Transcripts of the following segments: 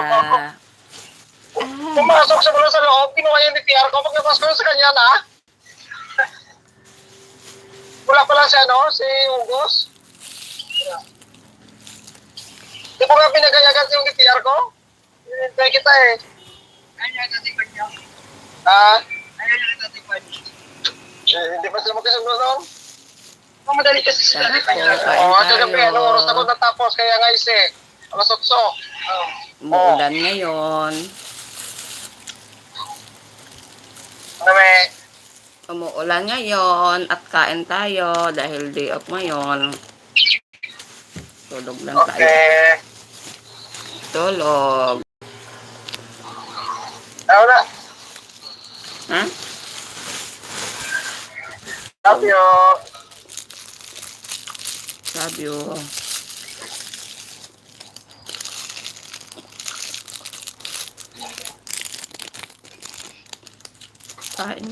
kita. Pumasok sa mula sa loob, kinuha yung DTR ko, pagkabas ko sa kanya na. Wala pala si si Ugos. Di ko nga pinagayagan yung DTR ko. Hinintay kita eh. Ayaw natin pa niya. Ayaw natin pa niya. Hindi pa sila magkasundo noon. Madali kasi sila. Kagabi, oras ako natapos, kaya nga isip. Alas 8. Umuulan ngayon. Umuulan ngayon at kain tayo dahil day off ngayon. Tulog lang tayo. Okay. Tulog. Wala. Ha? Love you. Love you. Kain.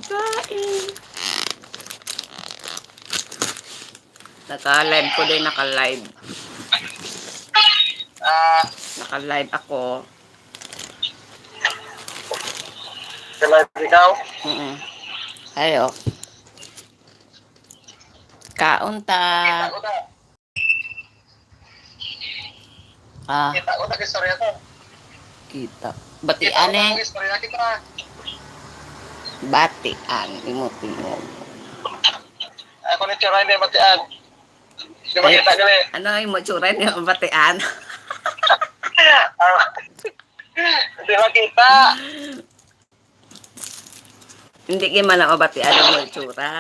Naka-live ko din, naka-live. Naka-live ako. Naka-live ikaw? Ayo. Kaunta. Kita ko na kistorya ko. Kita. Batian eh. Kistorya kita. Batian. Imot-imot. Ako ni Chira hindi batian. Di ba kita gali? Ano yung matsura niyo ang batian? Hindi makita. Hindi kayo man ang batian ang matsura.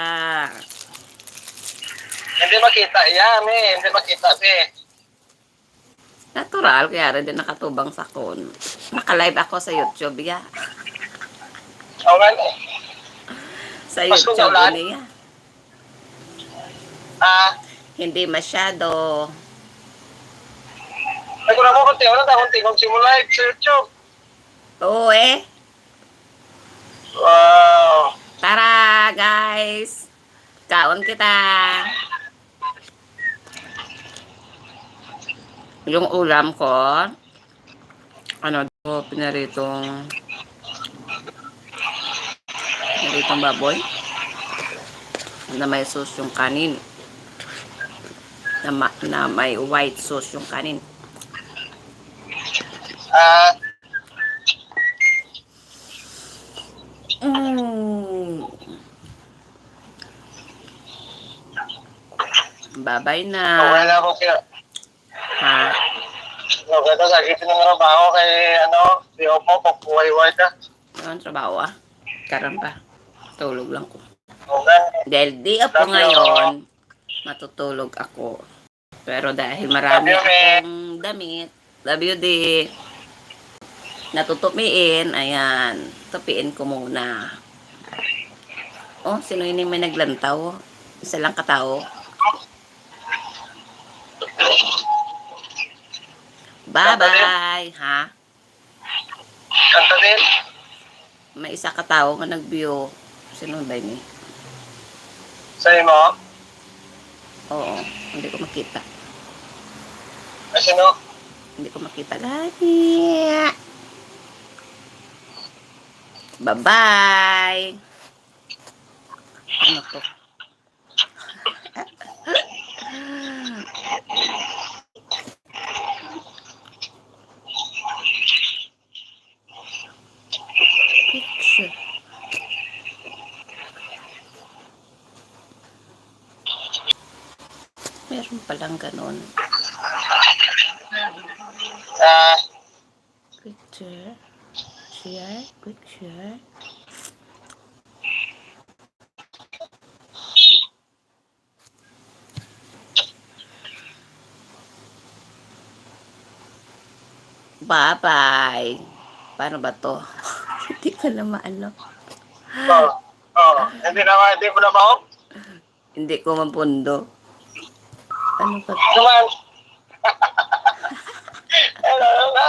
Hindi makita yan eh. Hindi makita eh. Natural, kaya rin din nakatubang sa kon. Naka-live ako sa YouTube, ya. Okay. Sa YouTube niya. Hindi masyado. Ay, kung ako konti, wala na konti kung live sa YouTube. Oo eh. Wow. Tara, guys. Kaon kita. Yung ulam ko, pinaritong baboy na may sauce yung kanin. Na may white sauce yung kanin. Bye-bye na. Wala akong Ha? Okay, tapos agit ng trabaho kay di Opo, pagkuhay-way ka. Ano trabaho Karan pa. Tulog lang ko. Okay. Dahil di ako ngayon, matutulog ako. Pero dahil marami akong damit, WD, natutupiin, ayan, tupiin ko muna. Oh, sino yun yung may naglantaw? Isa lang katao. Bye-bye, ha? Kanta din? May isa katao nga nag-view. Sino ba yun eh? Sa'yo mo? Oo, hindi ko makita. Sino? Hindi ko makita. Gani. Bye-bye. Ano to? Picture. Meron palang ganon. Picture. Share. Picture. Bye-bye. Paano ba to? Hindi ko na maano. Hindi mo na maok? Hindi ko mapundo. Ano ba to? Naman. Ano na?